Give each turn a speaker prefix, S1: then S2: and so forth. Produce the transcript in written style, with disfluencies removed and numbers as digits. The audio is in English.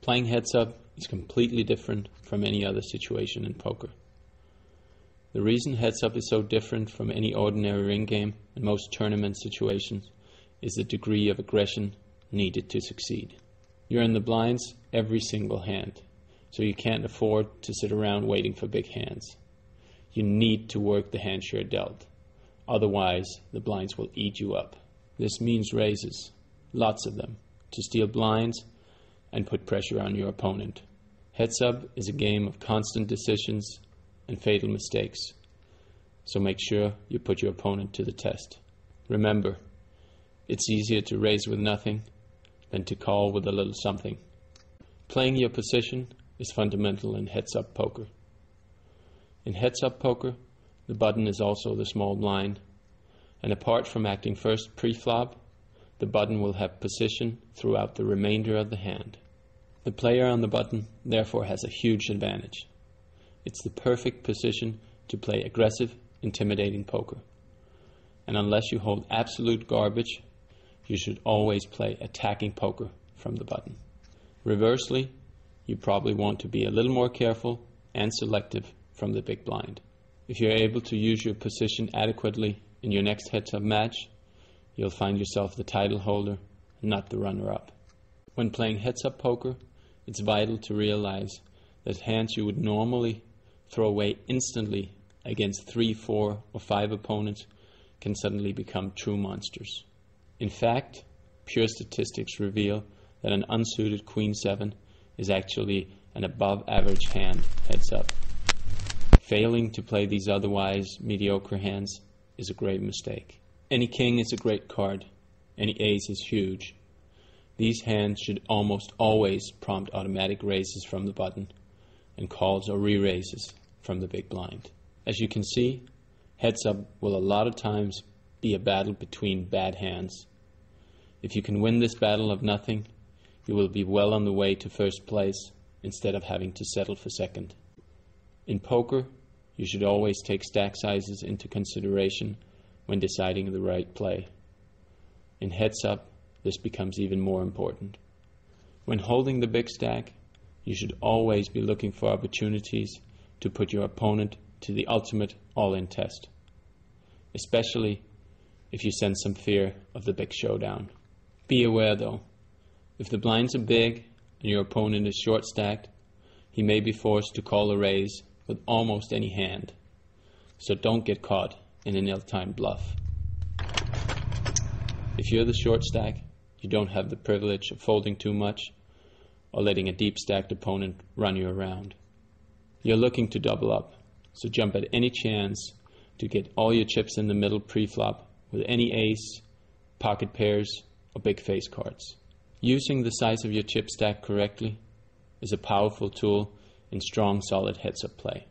S1: Playing heads up is completely different from any other situation in poker. The reason heads up is so different from any ordinary ring game and most tournament situations is the degree of aggression needed to succeed. You're in the blinds every single hand, so you can't afford to sit around waiting for big hands. You need to work the hands you're dealt, otherwise the blinds will eat you up. This means raises, lots of them, to steal blinds and put pressure on your opponent. Heads up is a game of constant decisions and fatal mistakes, so make sure you put your opponent to the test. Remember, it's easier to raise with nothing than to call with a little something. Playing your position is fundamental in heads up poker. In heads up poker, the button is also the small blind, and apart from acting first pre-flop, the button will have position throughout the remainder of the hand. The player on the button therefore has a huge advantage. It's the perfect position to play aggressive, intimidating poker. And unless you hold absolute garbage, you should always play attacking poker from the button. Reversely, you probably want to be a little more careful and selective from the big blind. If you're able to use your position adequately in your next heads-up match, you'll find yourself the title holder, not the runner-up. When playing heads-up poker, it's vital to realize that hands you would normally throw away instantly against 3, 4, or 5 opponents can suddenly become true monsters. In fact, pure statistics reveal that an unsuited Queen 7 is actually an above-average hand heads up. Failing to play these otherwise mediocre hands is a grave mistake. Any king is a great card. Any ace is huge. These hands should almost always prompt automatic raises from the button and calls or re-raises from the big blind. As you can see, heads up will a lot of times be a battle between bad hands. If you can win this battle of nothing, you will be well on the way to first place instead of having to settle for second. In poker, you should always take stack sizes into consideration when deciding the right play. In heads up, this becomes even more important. When holding the big stack, you should always be looking for opportunities to put your opponent to the ultimate all-in test, especially if you sense some fear of the big showdown. Be aware though, if the blinds are big and your opponent is short stacked, he may be forced to call a raise with almost any hand, so don't get caught in an ill-timed bluff. If you're the short stack, you don't have the privilege of folding too much or letting a deep stacked opponent run you around. You're looking to double up, so jump at any chance to get all your chips in the middle pre-flop with any ace, pocket pairs, or big face cards. Using the size of your chip stack correctly is a powerful tool in strong, solid heads-up play.